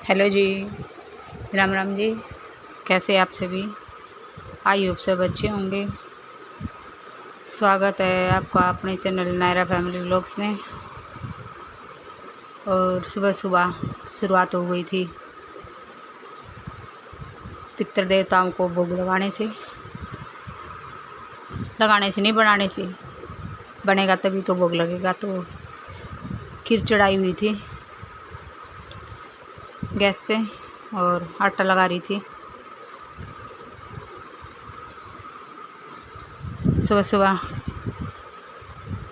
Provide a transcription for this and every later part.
Hello जी, राम राम जी। कैसे आप सभी? आई होप सब अच्छे होंगे। स्वागत है आपका अपने चैनल नायरा फैमिली व्लॉग्स में। और सुबह सुबह शुरुआत हो गई थी पितृ देवताओं को भोग लगाने से नहीं, बनाने से। बनेगा तभी तो भोग लगेगा। तो खीर चढ़ाई हुई थी गैस पे और आटा लगा रही थी। सुबह सुबह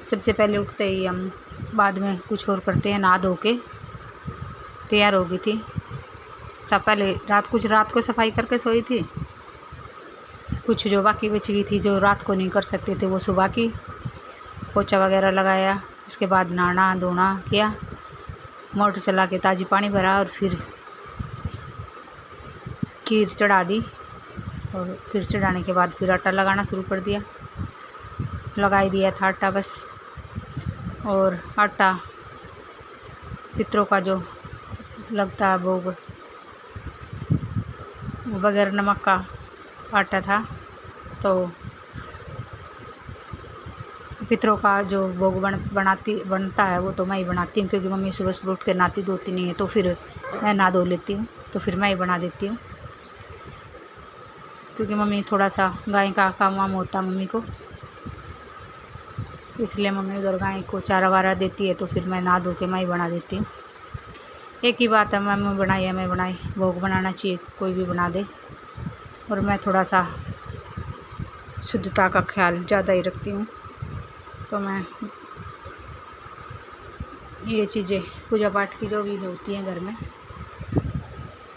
सबसे पहले उठते ही हम बाद में कुछ और करते हैं। नहा धो के तैयार हो गई थी। सब पहले रात को सफाई करके सोई थी। कुछ जो बाकी बच गई थी, जो रात को नहीं कर सकते थे, वो सुबह की पोछा वगैरह लगाया। उसके बाद नहाना धोना किया, मोटर चला के ताज़ी पानी भरा और फिर खीर चढ़ा दी। और खीर चढ़ाने के बाद फिर आटा लगाना शुरू कर दिया। लगा ही दिया था आटा बस। और आटा पितरों का जो लगता है भोग, बगैर नमक का आटा था। तो पितरों का जो भोग बनता है वो तो मैं ही बनाती हूँ, क्योंकि मम्मी सुबह सुबह उठ कर नहाती धोती नहीं है। तो फिर मैं नहा धो लेती हूँ, तो फिर मैं ही बना देती हूँ। क्योंकि मम्मी थोड़ा सा गाय का काम वाम होता है मम्मी को, इसलिए मम्मी उधर गाय को चारा वारा देती है। तो फिर मैं नहा धो के मैं ही बना देती हूँ। एक ही बात है, मम्मी बनाई या मैं बनाई, भोग बनाना चाहिए, कोई भी बना दे। और मैं थोड़ा सा शुद्धता का ख्याल ज़्यादा ही रखती हूँ। तो मैं ये चीज़ें पूजा पाठ की जो भी होती हैं घर में,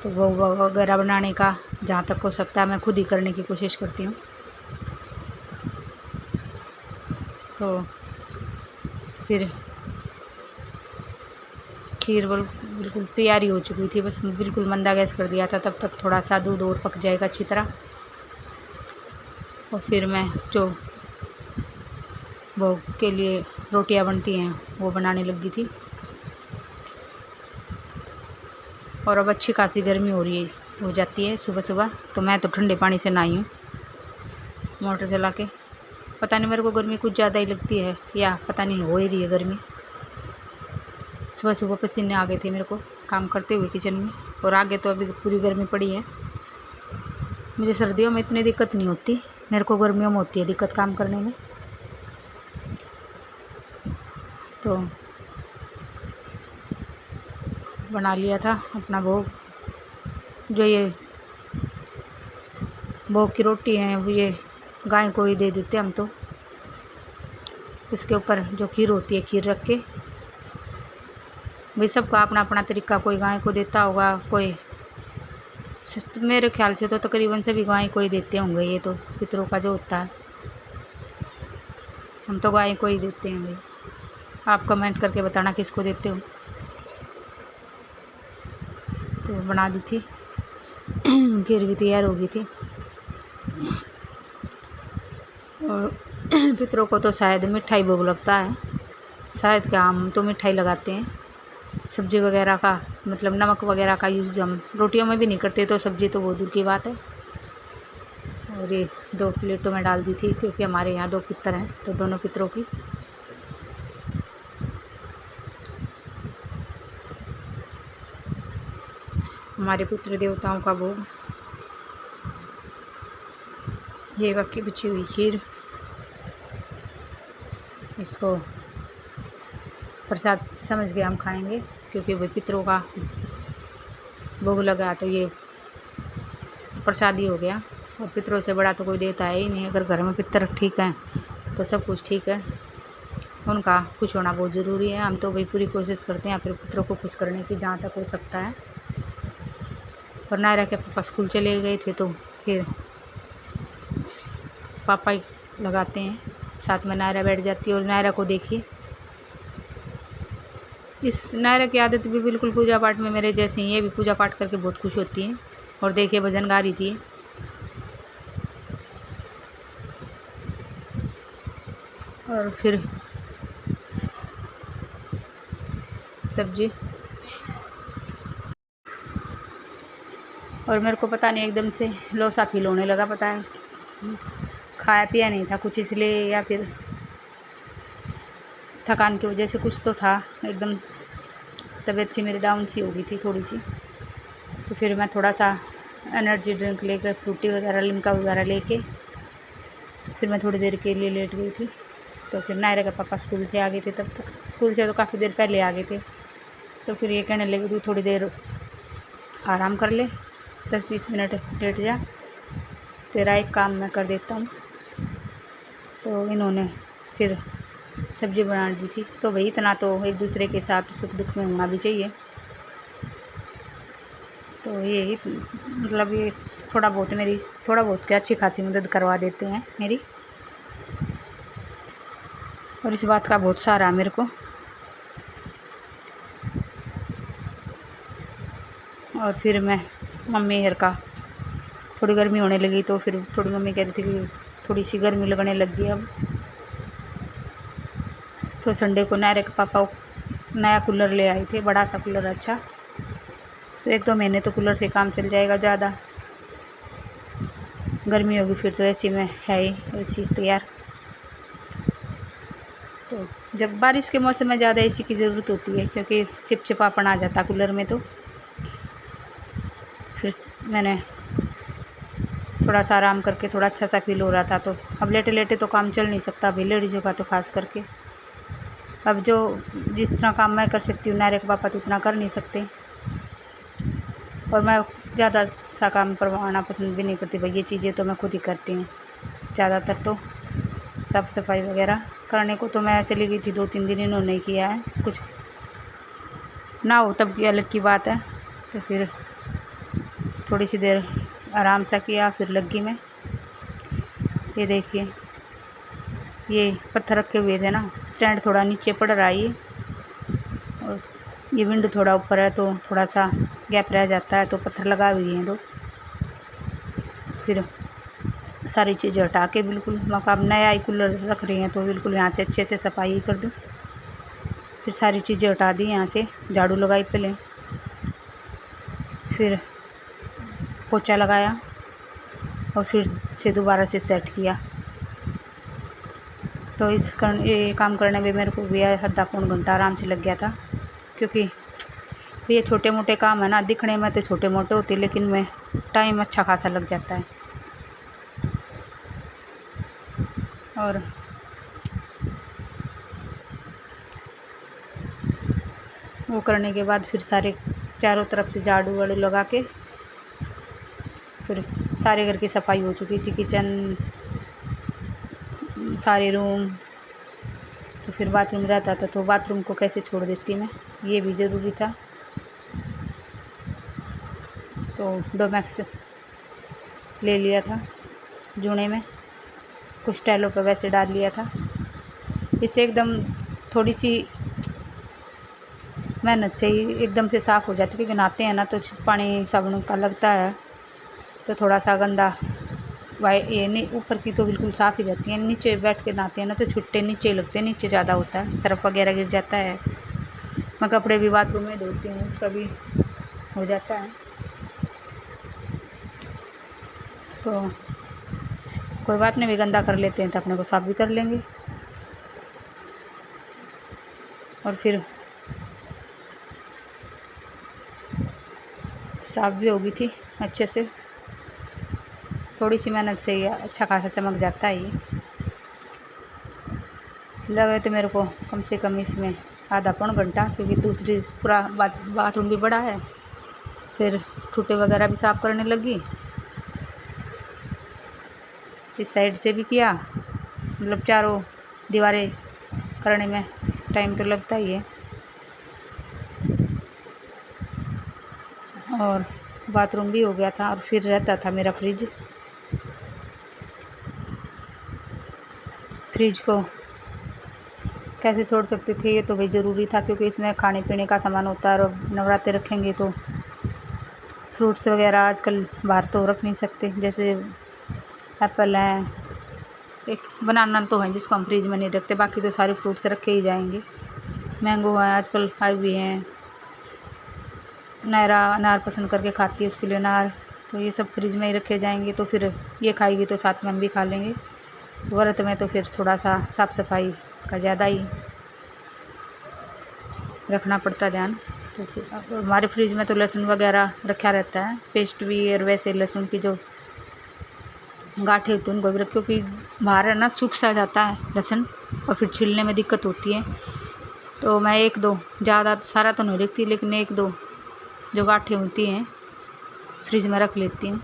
तो भोग वगैरह बनाने का जहाँ तक हो सकता है मैं खुद ही करने की कोशिश करती हूँ। तो फिर खीर बिल्कुल तैयारी हो चुकी थी। बस बिल्कुल मंदा गैस कर दिया था। तब तक थोड़ा सा दूध और पक जाएगा अच्छी तरह। और फिर मैं जो भोग के लिए रोटियां बनती हैं वो बनाने लगी थी। और अब अच्छी खासी गर्मी हो जाती है सुबह सुबह। तो मैं तो ठंडे पानी से नहाई हूँ मोटर चला के। पता नहीं, मेरे को गर्मी कुछ ज़्यादा ही लगती है, या पता नहीं हो ही रही है गर्मी। सुबह सुबह पसीने आ गए थे मेरे को काम करते हुए किचन में। और आगे तो अभी पूरी गर्मी पड़ी है। मुझे सर्दियों में इतनी दिक्कत नहीं होती, मेरे को गर्मियों में होती है दिक्कत काम करने में। तो बना लिया था अपना भोग। जो ये भोग की रोटी है वो ये गाय को ही दे देते हम। तो इसके ऊपर जो खीर होती है, खीर रख के भाई सबका अपना अपना तरीका, कोई गाय को देता होगा, कोई मेरे ख्याल से तो तकरीबन सभी गाय को ही देते होंगे। ये तो पितरों का जो होता है, हम तो गाय को ही देते हैं भाई। आप कमेंट करके बताना किसको देते हो। तो बना दी थी खीर भी तैयार हो गई थी। और पितरों को तो शायद मिठाई भोग लगता है, शायद क्या, हम तो मिठाई लगाते हैं। सब्ज़ी वगैरह का मतलब नमक वगैरह का यूज़ हम रोटियों में भी नहीं करते, तो सब्ज़ी तो बहुत दूर की बात है। और ये 2 प्लेटों में डाल दी थी, क्योंकि हमारे यहाँ 2 पितर हैं, तो दोनों पितरों की। हमारे पितृ देवताओं का भोग, ये बाकी बची हुई खीर, इसको प्रसाद समझ के हम खाएंगे, क्योंकि वही पितरों का भोग लगा तो ये प्रसाद ही हो गया। और पितरों से बड़ा तो कोई देता है ही नहीं। अगर घर में पितर ठीक हैं तो सब कुछ ठीक है। उनका खुश होना बहुत ज़रूरी है। हम तो भाई पूरी कोशिश करते हैं फिर पितरों को खुश करने की, जहाँ तक हो सकता है। और नायरा के पापा स्कूल चले गए थे, तो फिर पापा ही लगाते हैं, साथ में नायरा बैठ जाती है। और नायरा को देखिए, इस नायरा की आदत भी बिल्कुल पूजा पाठ में मेरे जैसे ही। ये भी पूजा पाठ करके बहुत खुश होती है। और देखिए भजन गा रही थी। और फिर सब्जी और मेरे को पता नहीं एकदम से लो सा फील होने लगा, पता है खाया पिया नहीं था कुछ इसलिए, या फिर थकान की वजह से कुछ तो था, एकदम तबीयत सी मेरी डाउन सी हो गई थी थोड़ी सी। तो फिर मैं थोड़ा सा एनर्जी ड्रिंक लेकर, फ्रूटी वगैरह, लिम्का वगैरह लेके फिर मैं थोड़ी देर के लिए लेट गई थी। तो फिर नायरा के पापा स्कूल से आ गए थे, तब तक स्कूल से तो काफ़ी देर पहले आ गए थे। तो फिर ये कहने लगे तू थोड़ी देर आराम कर ले, 10-20 मिनट लेट जा, तेरा एक काम मैं कर देता हूँ। तो इन्होंने फिर सब्ज़ी बना दी थी। तो भाई इतना तो एक दूसरे के साथ सुख दुख में होना भी चाहिए। तो ये मतलब ये थोड़ा बहुत क्या अच्छी खासी मदद करवा देते हैं मेरी, और इस बात का बहुत सहारा है मेरे को। और फिर मैं मम्मी घर का थोड़ी गर्मी होने लगी, तो फिर थोड़ी मम्मी कह रही थी कि थोड़ी सी गर्मी लगने लग गई अब। तो संडे को नायरे के पापा नया कूलर ले आए थे, बड़ा सा कूलर, अच्छा। तो 1-2 महीने तो कूलर से काम चल जाएगा, ज़्यादा गर्मी होगी फिर तो एसी में है ही एसी तैयार। तो जब बारिश के मौसम में ज़्यादा एसी की ज़रूरत होती है, क्योंकि चिपचिपापन आ जाता कूलर में। तो फिर मैंने थोड़ा सा आराम करके थोड़ा अच्छा सा फील हो रहा था। तो अब लेटे लेटे तो काम चल नहीं सकता अभी लेडीज़ों का, तो खास करके अब जो जितना काम मैं कर सकती हूँ, नायरे के पापा तो उतना कर नहीं सकते। और मैं ज़्यादा सा काम करवाना पसंद भी नहीं करती भाई, ये चीज़ें तो मैं खुद ही करती हूँ ज़्यादातर। तो साफ़ सफाई वगैरह करने को तो मैं चली गई थी 2-3 दिन, इन्होंने किया है, कुछ ना हो तब की अलग की बात है। तो फिर थोड़ी सी देर आराम सा किया, फिर लग गई मैं। ये देखिए, ये पत्थर रखे हुए थे ना, स्टैंड थोड़ा नीचे पड़ रहा है ये, और ये विंडो थोड़ा ऊपर है तो थोड़ा सा गैप रह जाता है, तो पत्थर लगा हुए हैं। तो फिर सारी चीज़ें हटा के बिल्कुल, अब नया ही कूलर रख रही हैं तो बिल्कुल यहाँ से अच्छे से सफाई कर दूँ। फिर सारी चीज़ें हटा दी, यहाँ से झाड़ू लगाई पहले, फिर पोछा लगाया, और फिर से दोबारा से सेट किया। तो ये काम करने में मेरे को भी आधा-पौन घंटा आराम से लग गया था, क्योंकि ये छोटे मोटे काम है ना, दिखने में तो छोटे मोटे होते, लेकिन में टाइम अच्छा खासा लग जाता है। और वो करने के बाद फिर सारे चारों तरफ से झाड़ू वाड़ू लगा के फिर सारे घर की सफाई हो चुकी थी, किचन, सारे रूम। तो फिर बाथरूम रहता था, तो बाथरूम को कैसे छोड़ देती मैं, ये भी ज़रूरी था। तो डोमैक्स ले लिया था जूने में, कुछ टाइलों पर वैसे डाल लिया था। इससे एकदम थोड़ी सी मेहनत से ही एकदम से साफ़ हो जाती, क्योंकि नहाते हैं ना तो पानी साबुन का लगता है, तो थोड़ा सा गंदा ये नहीं, ऊपर की तो बिल्कुल साफ़ ही रहती है, नीचे बैठ के नहाते हैं ना तो छुट्टे नीचे लगते हैं, नीचे ज़्यादा होता है, सर्फ वगैरह गिर जाता है। मैं कपड़े भी बाथरूम में धोती हूँ, उसका भी हो जाता है। तो कोई बात नहीं, भी गंदा कर लेते हैं तो अपने को साफ़ भी कर लेंगे। और फिर साफ़ भी हो गई थी अच्छे से, थोड़ी सी मेहनत से ही अच्छा खासा चमक जाता है। ये लगे तो मेरे को कम से कम इसमें आधा-पौन घंटा, क्योंकि दूसरी पूरा बाथरूम भी बड़ा है। फिर टूटे वगैरह भी साफ़ करने लगी, इस साइड से भी किया, मतलब चारों दीवारें करने में टाइम तो लगता ही है। और बाथरूम भी हो गया था, और फिर रहता था मेरा फ्रिज को कैसे छोड़ सकते थे, ये तो भाई ज़रूरी था, क्योंकि इसमें खाने पीने का सामान होता है। और नवरात्रे रखेंगे तो फ्रूट्स वगैरह आजकल बाहर तो रख नहीं सकते, जैसे एप्पल हैं, एक बनाना तो है जिसको हम फ्रिज में नहीं रखते, बाकी तो सारे फ्रूट्स रखे ही जाएंगे। मैंगो है आजकल आए हुए हैं, नायरा अनार पसंद करके खाती है, उसके लिए अनार, तो ये सब फ्रिज में ही रखे जाएंगे, तो फिर ये खाएगी तो साथ में हम भी खा लेंगे। व्रत में तो फिर थोड़ा सा साफ़ सफाई का ज़्यादा ही रखना पड़ता ध्यान। तो फिर हमारे फ्रिज में तो लहसुन वगैरह रखा रहता है, पेस्ट भी, और वैसे लहसुन की जो गांठें होती हैं उनको भी रख, क्योंकि बाहर है ना सूख सा जाता है लहसुन और फिर छीलने में दिक्कत होती है। तो मैं 1-2, ज़्यादा सारा तो नहीं रखती, लेकिन 1-2 जो गांठें होती हैं फ्रिज में रख लेती हूँ।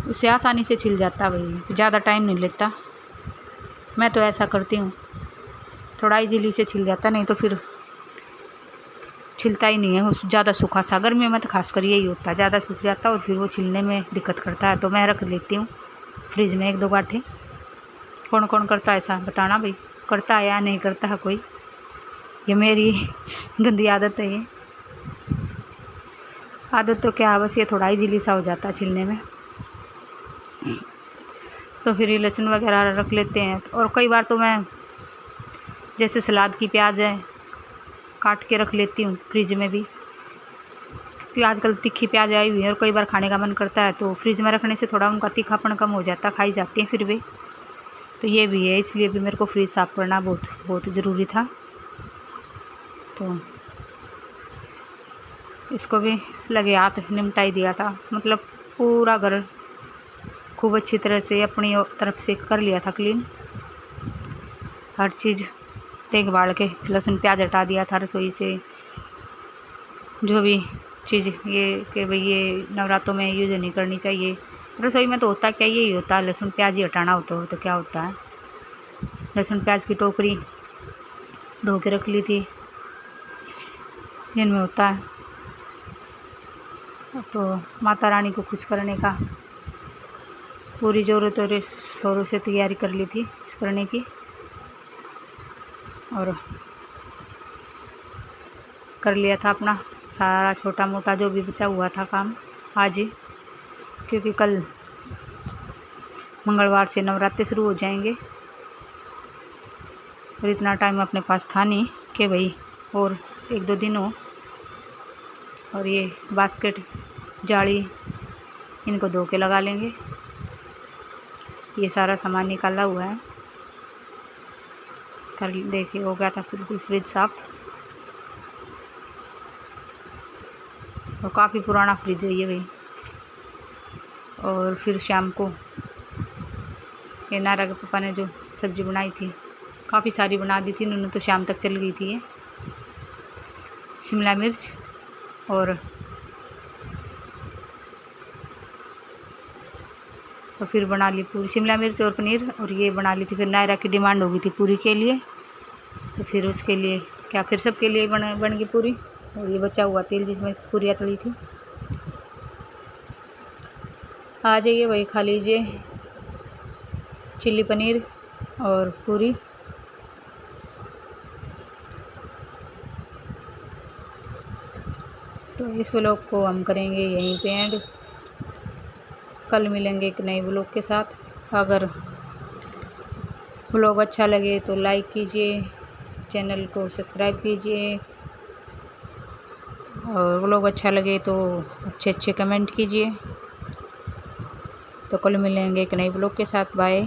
उससे आसानी से छिल जाता है भाई, ज़्यादा टाइम नहीं लेता। मैं तो ऐसा करती हूँ, थोड़ा इजीली से छिल जाता, नहीं तो फिर छिलता ही नहीं है उस ज़्यादा सूखा सा। गर्मी में तो खासकर यही होता है, ज़्यादा सूख जाता है और फिर वो छिलने में दिक्कत करता है। तो मैं रख लेती हूँ फ्रिज में 1-2 गांठें। कौन कौन करता है ऐसा बताना भाई, करता है या नहीं करता है कोई? ये मेरी गंदी आदत है। ये आदत तो क्या है, बस ये थोड़ा इजीली सा हो जाता है छिलने में। तो फिर ये लहसुन वगैरह रख लेते हैं। और कई बार तो मैं जैसे सलाद की प्याज है काट के रख लेती हूँ फ्रिज में भी, क्योंकि आजकल तीखी प्याज आई हुई है और कई बार खाने का मन करता है, तो फ्रिज में रखने से थोड़ा उनका तीखापन कम हो जाता है, खाई जाती हैं फिर भी। तो ये भी है, इसलिए भी मेरे को फ्रिज साफ़ करना बहुत बहुत ज़रूरी था। तो इसको भी लगे हाथ निपटा ही दिया था, मतलब पूरा घर खूब अच्छी तरह से अपनी तरफ से कर लिया था क्लीन, हर चीज़ देख भाल के। लहसुन प्याज हटा दिया था रसोई से, जो भी चीज़ ये कि भाई ये नवरात्रों में यूज़ नहीं करनी चाहिए। रसोई में तो होता क्या, यही होता है, लहसुन प्याज ही हटाना होता हो तो क्या होता है। लहसुन प्याज की टोकरी धो के रख ली थी, जिनमें होता है। तो माता रानी को खुश करने का पूरी ज़रूरत और शोरों से तैयारी कर ली थी खुश करने की, और कर लिया था अपना सारा छोटा मोटा जो भी बचा हुआ था काम आज ही, क्योंकि कल मंगलवार से नवरात्रि शुरू हो जाएंगे। और इतना टाइम अपने पास था नहीं कि भाई और 1-2 दिन हो। और ये बास्केट जाली इनको धो के लगा लेंगे। ये सारा सामान निकाला हुआ है, कर देखिए हो गया था बिल्कुल फ्रिज साफ। और काफ़ी पुराना फ्रिज है ये भाई। और फिर शाम को ये नायरा के पापा ने जो सब्ज़ी बनाई थी, काफ़ी सारी बना दी थी उन्होंने, तो शाम तक चल गई थी ये। शिमला मिर्च और फिर बना ली पूरी शिमला मिर्च और पनीर, और ये बना ली थी। फिर नायरा की डिमांड हो गई थी पूरी के लिए, तो फिर उसके लिए क्या, फिर सबके लिए बन गई पूरी। और ये बचा हुआ तेल जिसमें पूरियाँ तली थी। आ जाइए भाई, खा लीजिए चिल्ली पनीर और पूरी। तो इस व्लॉग को हम करेंगे यहीं पे एंड। कल मिलेंगे एक नए व्लॉग के साथ। अगर व्लॉग अच्छा लगे तो लाइक कीजिए, चैनल को सब्सक्राइब कीजिए, और व्लॉग अच्छा लगे तो अच्छे कमेंट कीजिए। तो कल मिलेंगे एक नए व्लॉग के साथ। बाय।